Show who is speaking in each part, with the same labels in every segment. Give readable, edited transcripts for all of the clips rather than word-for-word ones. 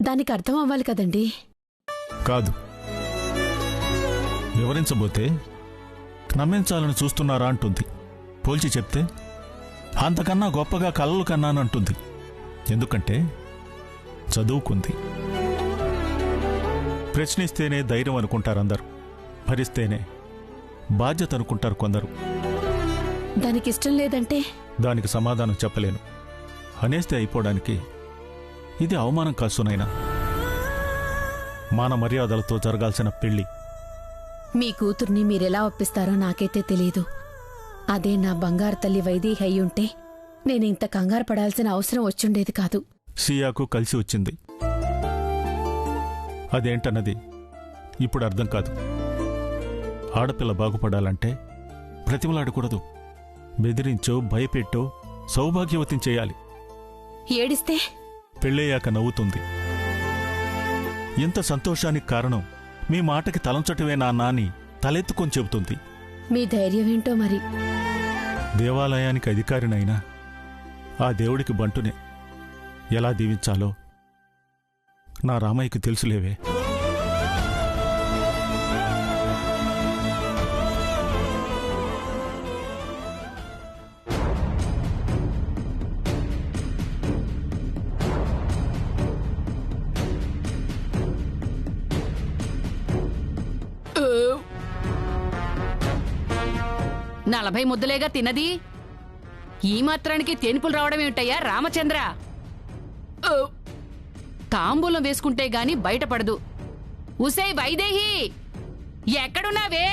Speaker 1: దానికి అర్థం అవ్వాలి కదండి.
Speaker 2: కాదు, వివరించబోతే నమ్మించాలని చూస్తున్నారా అంటుంది. పోల్చి చెప్తే అంతకన్నా గొప్పగా కలలు కన్నానంటుంది. ఎందుకంటే చదువుకుంది. ప్రశ్నిస్తేనే ధైర్యం అనుకుంటారు అందరు, భరిస్తేనే బాధ్యత అనుకుంటారు కొందరు.
Speaker 1: దానికిష్టం లేదంటే
Speaker 2: దానికి సమాధానం చెప్పలేను. అనేస్తే అయిపోవడానికి ఇది అవమానం కాసునైనా. మాన మర్యాదలతో జరగాల్సిన పెళ్లి.
Speaker 1: మీ కూతుర్ని మీరెలా ఒప్పిస్తారో నాకైతే తెలీదు. అదే నా బంగారు తల్లి వైదేహి అయ్యుంటే నేనింత కంగారు పడాల్సిన అవసరం వచ్చుండేది కాదు.
Speaker 2: సియాకు కలిసి వచ్చింది. అదేంటన్నది ఇప్పుడు అర్థం కాదు. ఆడపిల్ల బాగుపడాలంటే ప్రతిమలాడకూడదు. బెదిరించో భయపెట్టో సౌభాగ్యవతిని చేయాలి.
Speaker 1: ఏడిస్తే
Speaker 2: పెళ్ళయ్యాక నవ్వుతుంది. ఇంత సంతోషానికి కారణం మీ మాటకి తలంచటమే నాన్న అని తలెత్తుకొని చెబుతుంది.
Speaker 1: మీ ధైర్యమేంటో మరి.
Speaker 2: దేవాలయానికి అధికారినైనా ఆ దేవుడికి బంటునే. ఎలా దీవించాలో నా రామయ్యకి తెలుసులేవే.
Speaker 3: నలభై ముద్దలేగా తిన్నది. ఈ మాత్రానికి తేనుపులు రావడమేమిటయ్యా రామచంద్ర? తాంబూలం వేసుకుంటే గాని బయటపడదు. ఉసై వైదేహి, ఎక్కడున్నావే?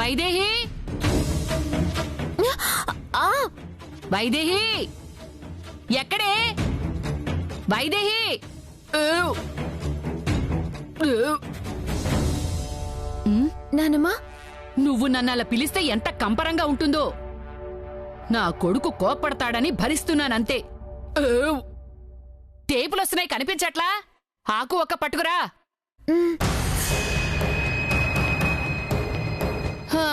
Speaker 3: వైదేహి, వైదేహి, ఎక్కడే? వైదేహి,
Speaker 1: నానమ్మా,
Speaker 3: నువ్వు నన్ను అలా పిలిస్తే ఎంత కంపరంగా ఉంటుందో. నా కొడుకు కోప్పడతాడని భరిస్తున్నానంతే. టేపులొస్తున్నాయి కనిపించట్లా? ఆకు ఒక్క పట్టుకురా. హా.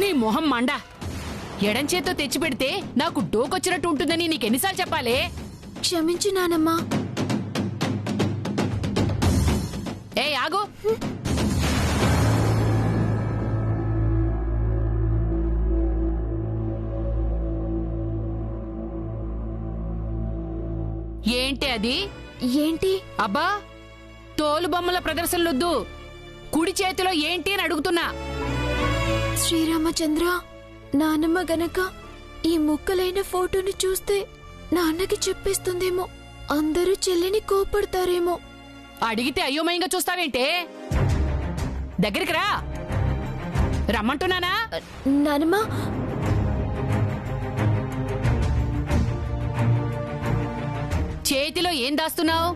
Speaker 3: నీ మొహం మండా. ఎడంచేతో తెచ్చిపెడితే నాకు డోకొచ్చినట్టు ఉంటుందని నీకెన్నిసార్లు చెప్పాలే?
Speaker 1: క్షమించు నానమ్మా.
Speaker 3: ఏ ఆగు. ఏంటి అది?
Speaker 1: ఏంటి?
Speaker 3: అబ్బా, తోలు బొమ్మల ప్రదర్శనలొద్దు. కుడి చేతిలో ఏంటి అని అడుగుతున్నా.
Speaker 1: శ్రీరామచంద్ర, నానమ్మ గనక ఈ ముక్కలైన ఫోటోని చూస్తే నాన్నకి చెప్పేస్తుందేమో. అందరూ చెల్లిని కోపడతారేమో.
Speaker 3: అడిగితే అయోమయంగా చూస్తావేంటే? దగ్గరికి రా. రమ్మంటున్నానా?
Speaker 1: నానమ్మ,
Speaker 3: చేతిలో ఏం దాస్తున్నావు?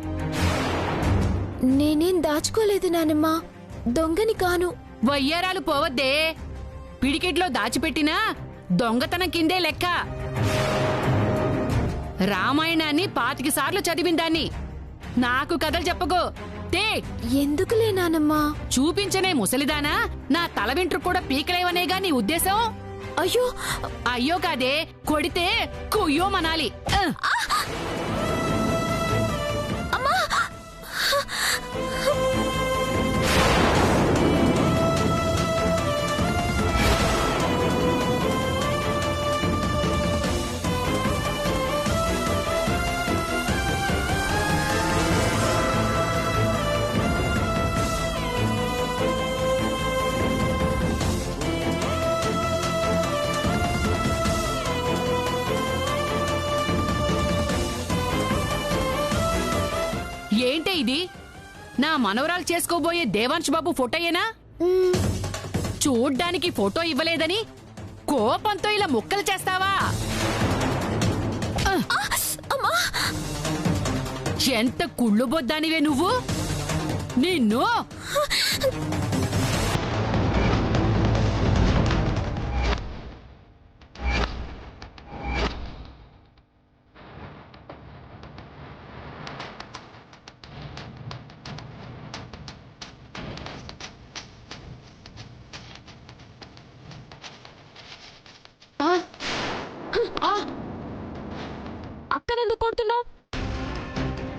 Speaker 1: నేనేం దాచుకోలేదు నానమ్మ. దొంగని కాను.
Speaker 3: వయ్యారాలు పోవద్దే. పిడికిట్లో దాచిపెట్టినా దొంగతనం కిందే లెక్క. రామాయణాన్ని 25 సార్లు చదివిందాన్ని. నాకు కథలు చెప్పగో. తే
Speaker 1: ఎందుకులే నానమ్మా.
Speaker 3: చూపించనే ముసలిదానా, నా తల వెంట్రు కూడా పీకలేవనేగా నీ ఉద్దేశం?
Speaker 1: అయ్యో
Speaker 3: అయ్యో కాదే, కొడితే కుయ్యో మనాలి. ఏంటే ఇది? నా మనవరాలు చేసుకోబోయే దేవాంశ్ బాబు ఫోటోయేనా? చూడ్డానికి ఫోటో ఇవ్వలేదని కోపంతో ఇలా ముక్కలు చేస్తావా? ఎంత కుళ్ళుబొద్దానివే నువ్వు. నిన్ను అక్కనెందుకు కొడుతున్నావు?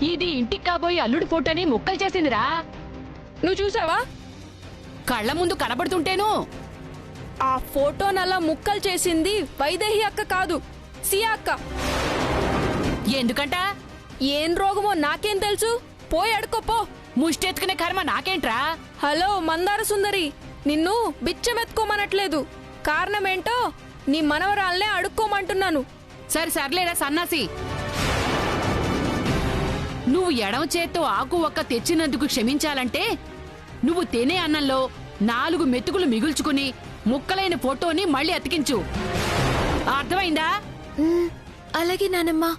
Speaker 3: ఇది ఇంటికి కాబోయే అల్లుడి ఫోటోని ముక్కలు చేసిందిరా.
Speaker 4: నువ్వు చూసావా?
Speaker 3: కళ్ళ ముందు కనబడుతుంటేను.
Speaker 4: ఆ ఫోటోనలా ముక్కలు చేసింది వైదేహి అక్క కాదు, సియా అక్క.
Speaker 3: ఎందుకంట?
Speaker 4: ఏం రోగమో నాకేం తెలుసు? పోయి అడుకోపో.
Speaker 3: ముష్టెత్తుకునే కర్మ నాకేంట్రా?
Speaker 4: హలో మందార సుందరి, నిన్ను బిచ్చమెత్తుకోమనట్లేదు. కారణమేంటో నీ మనవరాల్నే అడుక్కోమంటున్నాను.
Speaker 3: సరే సర్లేరా సన్నాసి. నువ్వు ఎడమ చేత్తో ఆకు ఒక్క తెచ్చినందుకు క్షమించాలంటే నువ్వు తినే అన్నంలో 4 మెతుకులు మిగుల్చుకుని ముక్కలైన ఫోటోని మళ్ళీ అతికించు. అర్థమైందా?
Speaker 4: అలాగే నానమ్మా.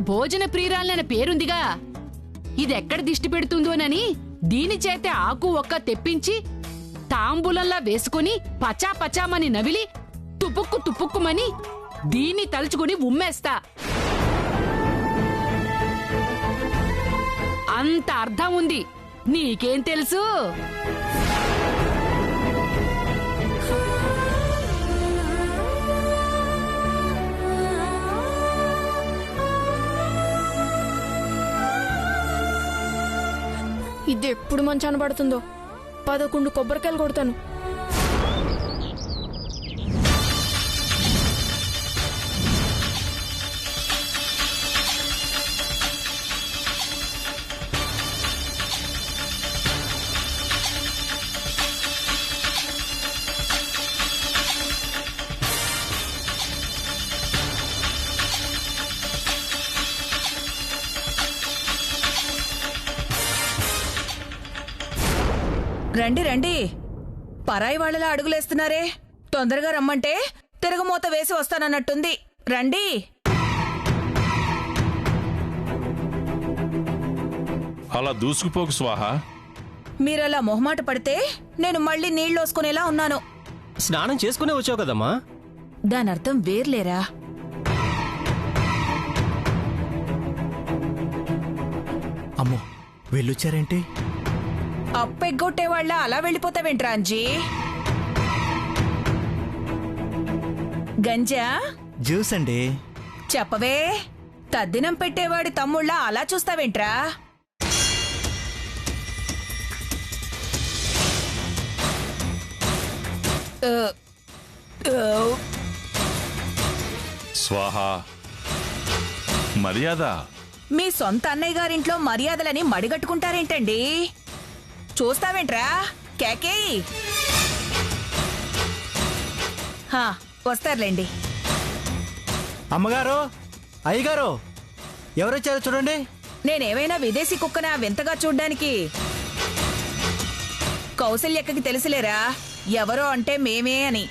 Speaker 3: భోజన ప్రియురాలన్న పేరుందిగా, ఇదెక్కడ దిష్టి పెడుతుందోనని దీని చేతే ఆకు ఒక్క తెప్పించి తాంబూలంలా వేసుకుని పచా పచామని నవిలి తుపుక్కు తుపుక్కుమని దీన్ని తలుచుకుని ఉమ్మేస్తా. అంత అర్థం ఉంది. నీకేం తెలుసు?
Speaker 4: ఇది ఎప్పుడు మంచి అనబడుతుందో. 11 కొబ్బరికాయలు కొడతాను.
Speaker 5: రండి రండి, పరాయి వాళ్ళలా అడుగులేస్తున్నారే. తొందరగా రమ్మంటే తిరగమూత వేసి వస్తానన్నట్టుంది. రండి.
Speaker 6: అలా దూసుకుపోకు స్వాహ.
Speaker 5: మీరలా మొహమాట పడితే నేను మళ్ళీ నీళ్ళోసుకునేలా ఉన్నాను.
Speaker 7: స్నానం చేసుకునే వచ్చావు కదమ్మా.
Speaker 5: దానర్థం వేర్లేరా?
Speaker 7: అమ్మో, వెళ్ళొచ్చారేంటి?
Speaker 5: అప్పెగ్గొట్టేవాళ్ళ అలా వెళ్ళిపోతావేంట్రా అంజీ? గంజా
Speaker 7: జ్యూస్ అండి.
Speaker 5: చెప్పవే, తద్దినం పెట్టేవాడి తమ్ముళ్ళ అలా చూస్తావేంట్రా?
Speaker 6: స్వాహ. మర్యాద.
Speaker 5: మీ సొంత అన్నయ్య గారింట్లో మర్యాదలని మడిగట్టుకుంటారేంటండి? చూస్తావేంట్రా? కేకేయ్. వస్తారులేండి.
Speaker 7: అమ్మగారు, అయ్యగారు, ఎవరొచ్చారో చూడండి.
Speaker 5: నేనేమైనా విదేశీ కుక్కనా వింతగా చూడ్డానికి? కౌసల్యక్కకి తెలుసులేరా ఎవరో అంటే మేమే అని.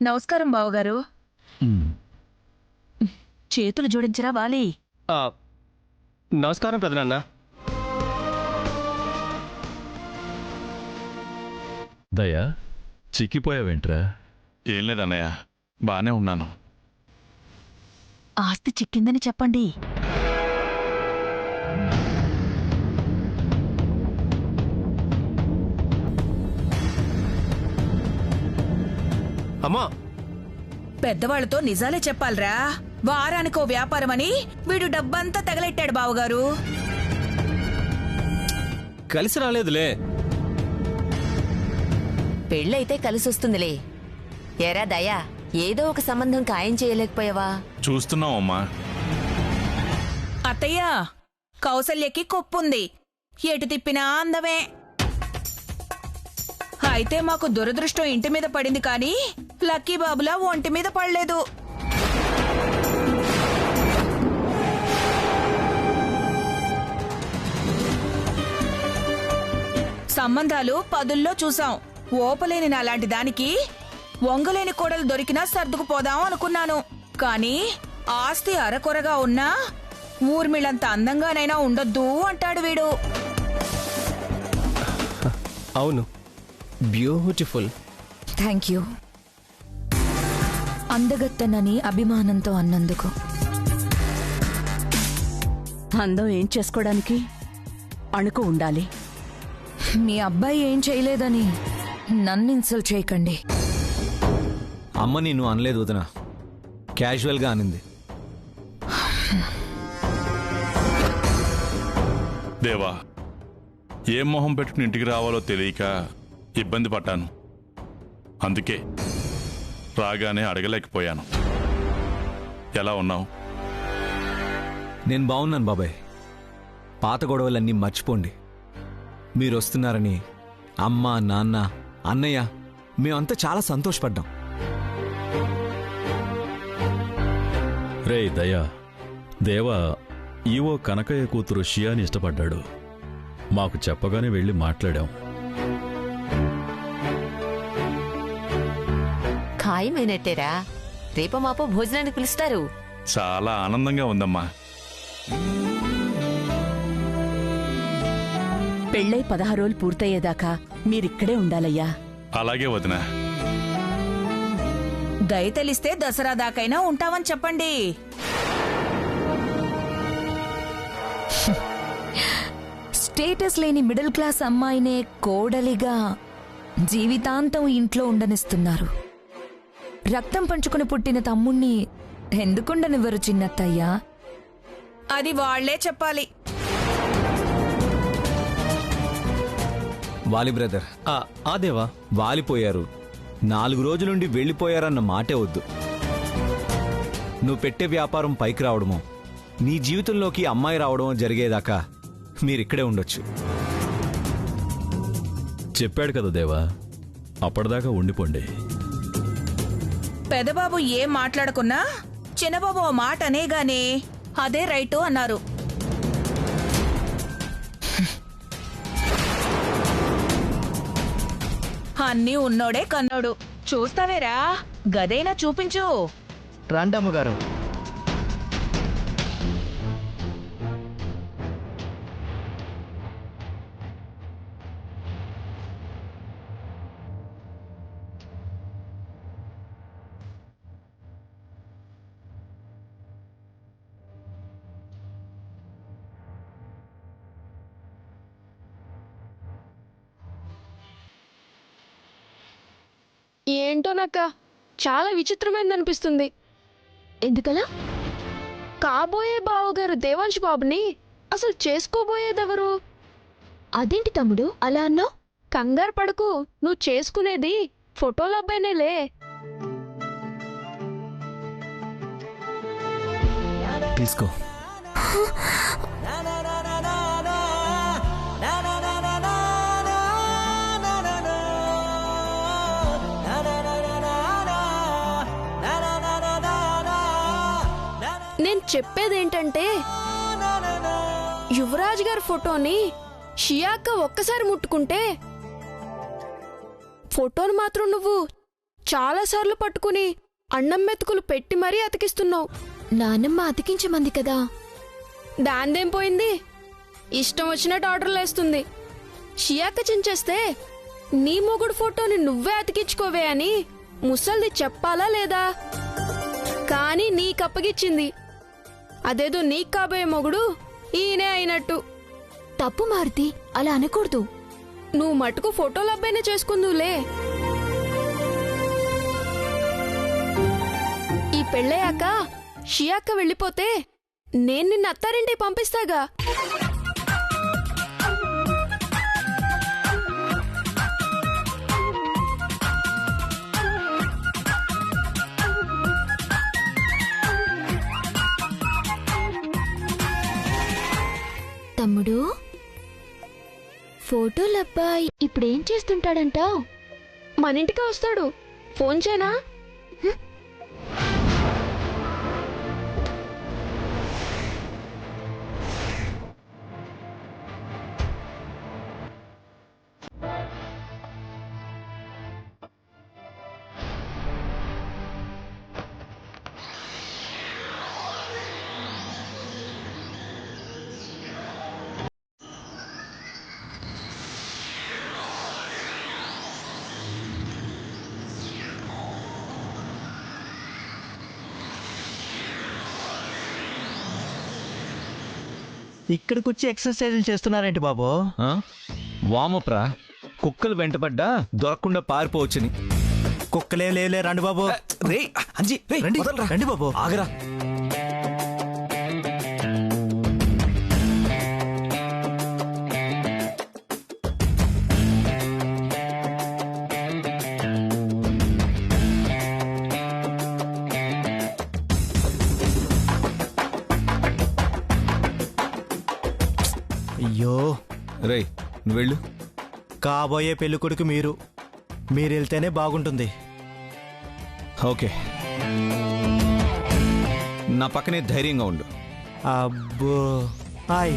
Speaker 5: నమస్కారం బావగారు. చేతులు జోడించరా వాలి?
Speaker 7: నమస్కారం పెదనాన్న.
Speaker 8: దయా, చిక్కిపోయావేంట్రా?
Speaker 6: ఏం లేదన్నయ్య, బానే ఉన్నాను.
Speaker 5: ఆస్తి చిక్కిందని చెప్పండి.
Speaker 7: అమ్మా,
Speaker 5: పెద్దవాళ్లతో నిజాలే చెప్పాలరా. వారానికో వ్యాపారమని వీడు డబ్బంతా తగలెట్టాడు బావగారు.
Speaker 7: కలిసి రాలేదులే.
Speaker 9: పెళ్ళైతే కలిసొస్తుందిలే. ఎరా దయా, ఏదో ఒక సంబంధం ఖాయం చేయలేకపోయావా?
Speaker 6: చూస్తున్నావమ్మా.
Speaker 5: అత్తయ్య, కౌసల్యకి కొప్పుంది, ఎటు తిప్పినా అందమే. అయితే మాకు దురదృష్టం ఇంటి మీద పడింది కానీ లక్కీ బాబులా ఒంటి మీద పడలేదు. సంబంధాలు పదుల్లో చూసాం. ఓపలేని నాలాంటి దానికి వంగలేని కోడలు దొరికినా సర్దుకుపోదాం అనుకున్నాను. కానీ ఆస్తి అరకొరగా ఉన్నా ఊర్మిళంత అందంగానైనా ఉండొద్దు అంటాడు వీడు.
Speaker 7: అవును, బ్యూటిఫుల్.
Speaker 10: థ్యాంక్ యూ, అందగత్తెనని అభిమానంతో అన్నందుకు.
Speaker 11: అందం ఏం చేసుకోవడానికి అణుకు ఉండాలి.
Speaker 10: మీ అబ్బాయి ఏం చేయలేదని నన్ను ఇన్సల్ట్ చేయకండి.
Speaker 7: అమ్మ నిన్ను అనలేదు వదినా, క్యాజువల్గా అనింది.
Speaker 6: దేవా, ఏం మొహం పెట్టుకుని ఇంటికి రావాలో తెలియక ఇబ్బంది పడ్డాను. అందుకే రాగానే అడగలేకపోయాను. ఎలా ఉన్నావు?
Speaker 7: నేను బాగున్నాను బాబాయ్. పాత గొడవలన్నీ మర్చిపోండి. మీరు వస్తున్నారని అమ్మ, నాన్న, అన్నయ్య మేమంతా చాలా సంతోషపడ్డాం.
Speaker 8: రే దయా, దేవా ఈవో కనకయ్య కూతురు షియాని ఇష్టపడ్డాడు. మాకు చెప్పగానే వెళ్ళి మాట్లాడాం.
Speaker 9: ఖాయమైనట్టేరా. రేప మాపో భోజనానికి పిలుస్తారు.
Speaker 6: చాలా ఆనందంగా ఉందమ్మా.
Speaker 11: పెళ్ళై 16 రోజులు పూర్తయ్యేదాకా మీరిక్కడే ఉండాలయ్యా.
Speaker 6: అలాగే వదినా.
Speaker 5: దయ తెలిస్తే దసరా దాకైనా ఉంటామని చెప్పండి.
Speaker 10: స్టేటస్ లేని మిడిల్ క్లాస్ అమ్మాయినే కోడలిగా జీవితాంతం ఇంట్లో ఉండనిస్తున్నారు. రక్తం పంచుకుని పుట్టిన తమ్ముణ్ణి ఎందుకుండనివ్వరు చిన్నత్తయ్యా?
Speaker 5: అది వాళ్లే చెప్పాలి.
Speaker 7: వాలి బ్రదర్, దేవా వాలిపోయారు. 4 రోజులుండి వెళ్ళిపోయారన్న మాటే వద్దు. నువ్వు పెట్టే వ్యాపారం పైకి రావడమో, నీ జీవితంలోకి అమ్మాయి రావడమో జరిగేదాకా మీరిక్కడే ఉండొచ్చు.
Speaker 8: చెప్పాడు కదా దేవా, అప్పటిదాకా ఉండిపోండి.
Speaker 5: పెదబాబు ఏం మాట్లాడుకున్నా చిన్నబాబు ఓ మాట అనేగానే అదే రైటు అన్నారు. అన్నీ ఉన్నోడే కన్నోడు. చూస్తావేరా, గదైనా చూపించు.
Speaker 7: రాండమ్మగారు.
Speaker 4: ఏంటోనక్క, చాలా విచిత్రమైందనిపిస్తుంది. ఎందుకలా? కాబోయే బావగారు దేవాంశ్ బాబుని అసలు చేసుకోబోయేదెవరు? అదేంటి తమ్ముడు అలా అన్నావు? కంగారు పడకు, నువ్వు చేసుకునేది ఫోటోల అబ్బాయినేలే.
Speaker 7: తీసుకో.
Speaker 4: నేను చెప్పేదేంటంటే, యువరాజ్ గారి ఫోటోని షియాక్క ఒక్కసారి ముట్టుకుంటే ఫోటోను మాత్రం నువ్వు చాలాసార్లు పట్టుకుని అన్నం మెతుకులు పెట్టి మరీ అతికిస్తున్నావు. నానమ్మ అతికించమంది కదా. దాందేం పోయింది? ఇష్టం వచ్చినట్టు ఆర్డర్లు వేస్తుంది. షియాక్క చించేస్తే నీ మొగుడు ఫోటోని నువ్వే అతికించుకోవే అని ముసల్ది చెప్పాలా లేదా? కానీ నీకప్పగిచ్చింది. అదేదో నీకు కాబోయే మొగుడు ఈయనే అయినట్టు. తప్పు మారుతి, అలా అనకూడదు. నువ్వు మటుకు ఫోటోలు అబ్బాయినే చేసుకుందులే. ఈ పెళ్ళయ్యాక షియాక్క వెళ్ళిపోతే నేను నిన్న అత్తారింటికి పంపిస్తాగా. తమ్ముడు, ఫోటోలబ్బాయి ఇప్పుడేం చేస్తుంటాడంట? మన ఇంటికి వస్తాడు. ఫోన్ చేయనా?
Speaker 12: ఇక్కడికి వచ్చి ఎక్సర్సైజులు చేస్తున్నారేంటి బాబు?
Speaker 7: వామప్రా, కుక్కలు వెంటపడ్డా దొరకకుండా పారిపోవచ్చని.
Speaker 12: కుక్కలే లేలే, రండి బాబు.
Speaker 7: రే అంజీ,
Speaker 12: రండి రండి బాబు.
Speaker 7: ఆగరా.
Speaker 12: అయ్యో
Speaker 7: రే నువ్వు వెళ్ళు.
Speaker 12: కాబోయే పెళ్లి కొడుకు మీరు వెళ్తేనే బాగుంటుంది.
Speaker 7: ఓకే, నా పక్కనే ధైర్యంగా ఉండు.
Speaker 12: అబ్బో హాయ్.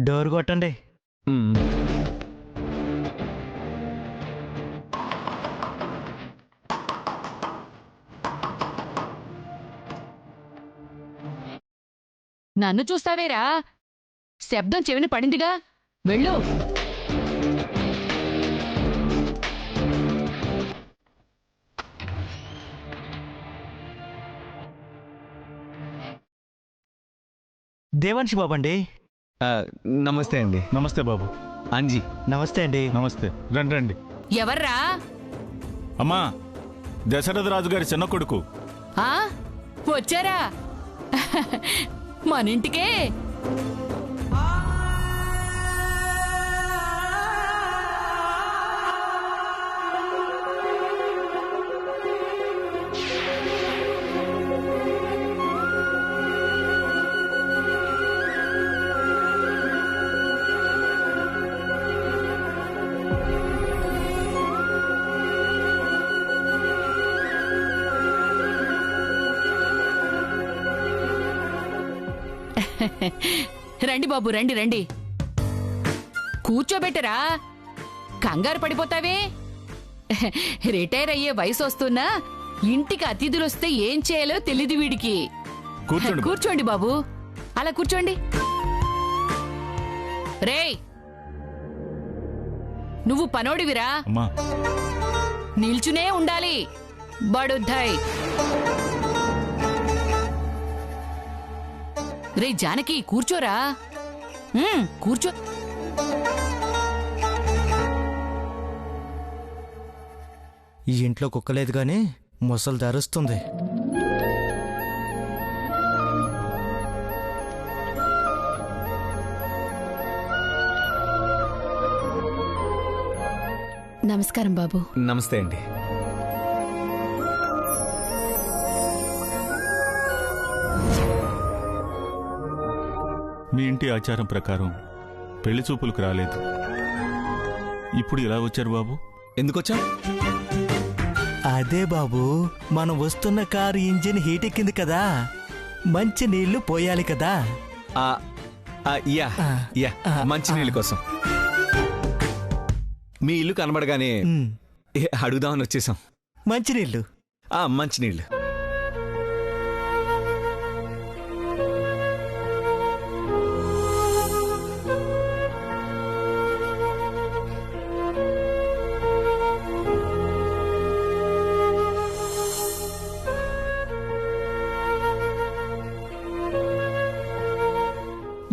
Speaker 12: డోర్ కొట్టండి.
Speaker 3: నన్ను చూస్తావేరా? శబ్దం చెవిని పడిందిగా, వెళ్ళు.
Speaker 12: దేవాన్షి బాబు అండి.
Speaker 7: నమస్తే అండి.
Speaker 2: నమస్తే బాబు.
Speaker 7: అంజీ.
Speaker 12: నమస్తే అండి.
Speaker 2: నమస్తే. రండి రండి.
Speaker 3: ఎవర్రా?
Speaker 2: అమ్మా, దశరథ రాజు గారి చిన్న కొడుకు.
Speaker 3: వచ్చారా? మనింటికే. రండి బాబు, రండి రండి. కూర్చోబెట్టరా, కంగారు పడిపోతావే. రిటైర్ అయ్యే వయసు వస్తున్నా ఇంటికి అతిథులొస్తే ఏం చేయాలో తెలీదు వీడికి. కూర్చోండి బాబు, అలా కూర్చోండి. రేయ్, నువ్వు పనోడివిరా, నిల్చునే ఉండాలి. బడుద్దాయ్. రే జానకి, కూర్చోరా. కూర్చో.
Speaker 12: ఈ ఇంట్లో కుక్కలేదు గాని ముసలు ధరుస్తుంది.
Speaker 1: నమస్కారం బాబు.
Speaker 7: నమస్తే అండి.
Speaker 2: మీ ఇంటి ఆచారం ప్రకారం పెళ్లి చూపులకు రాలేదు. ఇప్పుడు ఇలా వచ్చారు బాబు?
Speaker 7: ఎందుకొచ్చా?
Speaker 12: అదే బాబు, మనం వస్తున్న కారు ఇంజిన్ హీట్ ఎక్కింది కదా, మంచి నీళ్లు పోయాలి కదా.
Speaker 7: మంచినీళ్ళ కోసం. మీ ఇల్లు కనబడగానే అడుగుదామని వచ్చేసాం.
Speaker 12: మంచినీళ్ళు?
Speaker 7: మంచినీళ్ళు.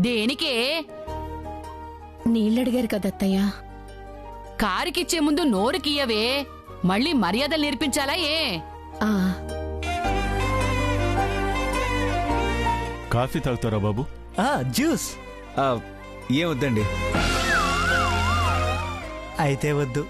Speaker 3: దేనికే?
Speaker 1: నీళ్ళడిగారు కదత్తయ్యా.
Speaker 3: కారుకిచ్చే ముందు నోరుకియ్యవే, మళ్ళీ మర్యాదలు నేర్పించాలా ఏ?
Speaker 2: కాఫీ తాగుతారా బాబు?
Speaker 12: జ్యూస్.
Speaker 7: ఏం వద్దండి.
Speaker 12: అయితే వద్దు.